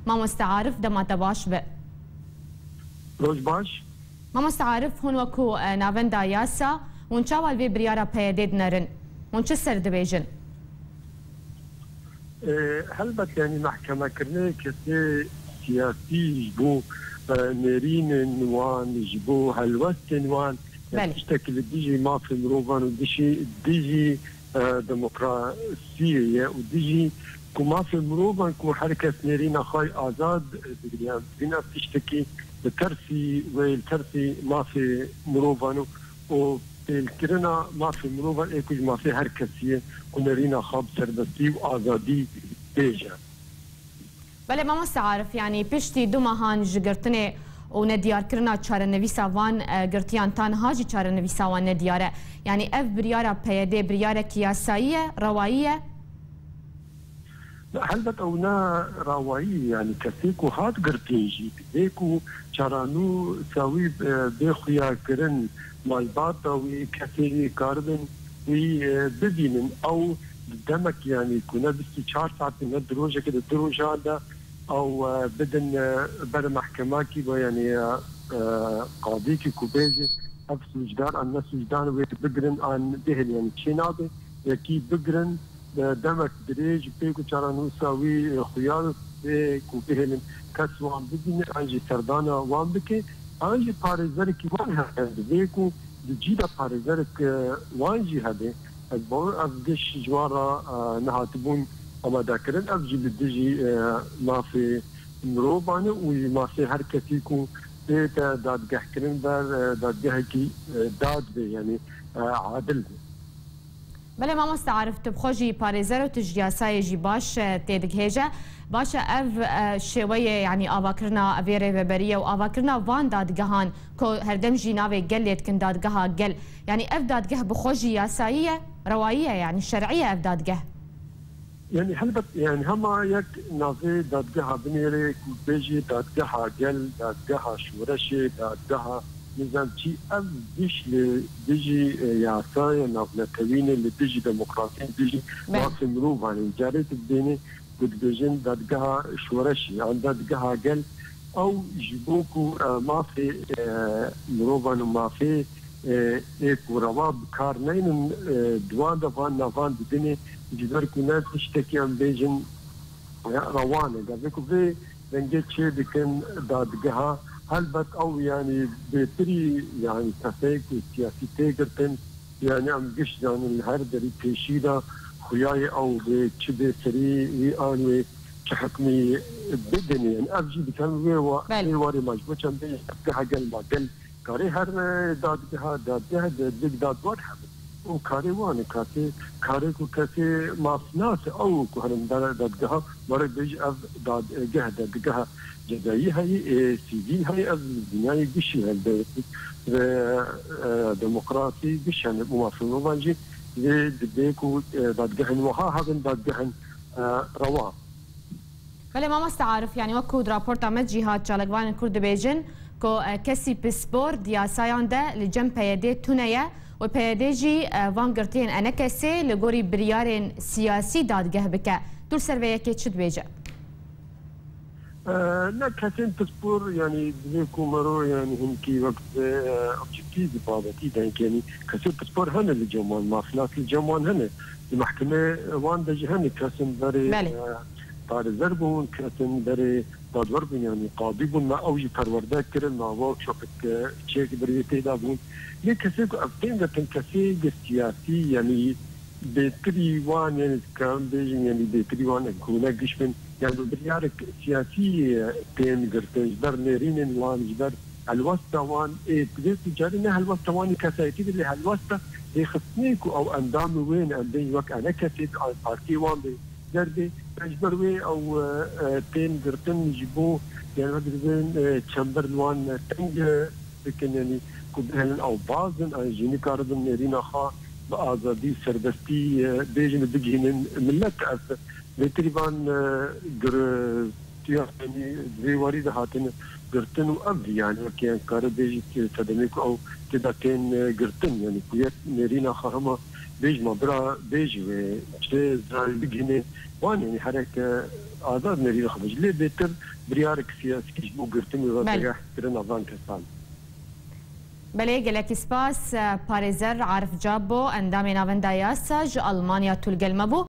ما مستعارف دما تباش به روز باش ما مستعارف هون وكو نافندا ياسا ونشاوال في بريارة بيديد نرن ونشسر دبيجن هل يعني محكمة كرني كتير سياسي جبو نيرين نوان جبو هلوست نوان تشتكل ديجي ما في مروفان وديجي ديمقراطية وديجي كما في مروفان كو حركة نيرين أخاي آزاد بينا تشتكي الترسي والترسي ما في مروفانو والكرنا ما في مروفان ايكوج ما في هركسية ونيرين خاب سربستي وآزادي بيجا بله ما مستعارف يعني بيشتي دوما هان جگرتنه و ندیار کرنا چاره نویسا وان گرتیان تان هاجی چاره نویسا وان ندیاره يعني اف بريارة بيدي بريارة كياسائية روائية هلبت اونا روائية يعني كسيكو هات قرتينجي بيكو چارانو ساوي بيخويا كرن مالباتا وكسيري كاربن وبدينن او دمك يعني كنا بس 4 ساعات من دروجة كده دروجة هذا او بدن بر محكماكي يعني قاضيكي كوبيجي اف سجدان ان سجدان وبقرن ان دهل يعني تشينابي يكي بقرن دمك دريج بيكو چارانو ساوي خيار بيكو بهلن كسوان بدين انجي سردانا وان بكي انجي بارزركي وان هاد بيكو جيدا بارزرك وانجي هذا البور افدش جوارا نهاتبون اما ذاكرن افجي بدجي ما في مروبانه وما في حركتيكو بيتا دادگه کرن بر دادگه کی داد به يعني عادل بله ما مستعارف تبخوجي باريزر وتجياساي جي باش تيدگهجه باشه اف شويه يعني آواكرنا افيري وبريه وآواكرنا وان دادگهان كو هردم جيناوي قليت كن دادگها قل يعني اف دادگه بخوجي ياساييه روائيه يعني شرعيه اف دادگه يعني هلبت يعني هما يك نافي دادگها بنيري بيجي دادگها قل دادگها شورشي دادگها نظام شيء اف ديش بيجي ياساي نافلكوين اللي بيجي ديمقراطيين بيجي ما في مروف يعني جاريت الديني قد بيجين دادگها شورشي عن دادگها قل او جيبوكو ما في مروفان وما في ايكو رواب كارنين دوان دفان نافان بدني جدار كناس تشتكي عن بيجن روانه قبلكو في رنجت شيء بكن دادگها هلبت او يعني بيتري يعني تفاك سياسي تيجرتن يعني عم قش يعني الهردري تيشيدا خياي او بتشبه سري ويان وحكمي بدني يعني افجي بكان واري مجبوط عم دادگها قل ما قل كاري هر دادگها داد وات حبت وكاري وان كاري كو كاسي مافناس او كهرم دادگها ورا بيج اف دادگها جدایی هاي سيفيل هاي اف دنياي بشي هال ديمقراطي بشي يعني موافقين وانجي ديكو دادگهن وها هذن دادگهن روا بله ما مستعارف يعني وكو رابورت عمد جهاد شالقوان كرد بيجن كو كسي بسبور دياسايان ده لجم بيدي تونية وبيدي جي وان قرتين انا كسي لغوري بريارين سياسي دادگه بك دول سرويه كي تشد بيجا لا كاتين بسبور يعني ديكو مرو يعني هنكي وقت اوبجكتيف بابتي دانك يعني كاسي بسبور هنا الجمال مافلات الجمال هنا المحكمة وان دجي هنا كاسم بري بارزر بون كاتن بري دادور بون يعني قاضي بون ما اوجي پرورده کرن ما ورک شاپت چیک بری پیدا بون یہ کسی کو افتین دتن کسی سیاسی يعني بيتري وان يعني كان بيجي يعني بيتري وان كونا قشمن يعني بريارك سياسي بين قرتين جدر نيرين وان جدر الوسطى وان ايه بديت جارينا الوسطى وان كسايتي اللي الوسطى يخصنيكو او اندام وين اندي وك انا كسيت على بارتي وان دربي اجبروي او بين قرتين يجيبوه يعني بدرين تشامبر وان تنج لكن يعني كوبهن او بازن جيني كاردن نيرين اخا بآزادی سربستی بیجن بگینن ملت از بتریبان گر يعني زيواري ده هاتن قرتن وأب يعني كان كار بيجي تدميك أو تداتين قرتن يعني كويت نرينا خرما بيج ما برا بيجي وشيء زراعي بيجيني وان يعني حركة آزاد نرينا خبج ليه بيتر بريارك سياسي كيشبو قرتن وغاية ترنا فان كسان. بله گلکی سپاس پارێزەر عارف جابۆ ئەندامی ناوەندای یاساژ ئەڵمانیا تولگەلمە بوو